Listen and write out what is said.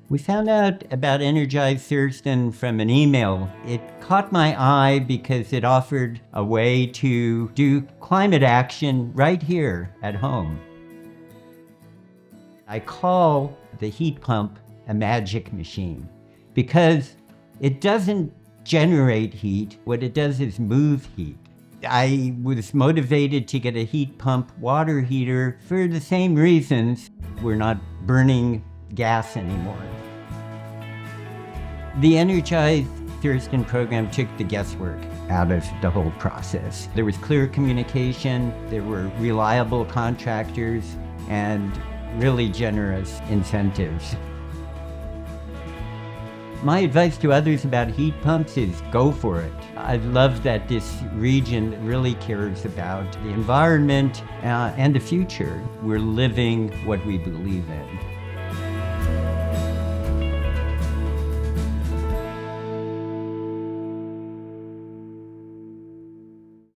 We found out about Energize Thurston from an email. It caught my eye because it offered a way to do climate action right here at home. I call the heat pump a magic machine because it doesn't generate heat. What it does is move heat. I was motivated to get a heat pump water heater for the same reasons. We're not burning gas anymore. The Energize Thurston program took the guesswork out of the whole process. There was clear communication, there were reliable contractors, and really generous incentives. My advice to others about heat pumps is go for it. I love that this region really cares about the environment and the future. We're living what we believe in.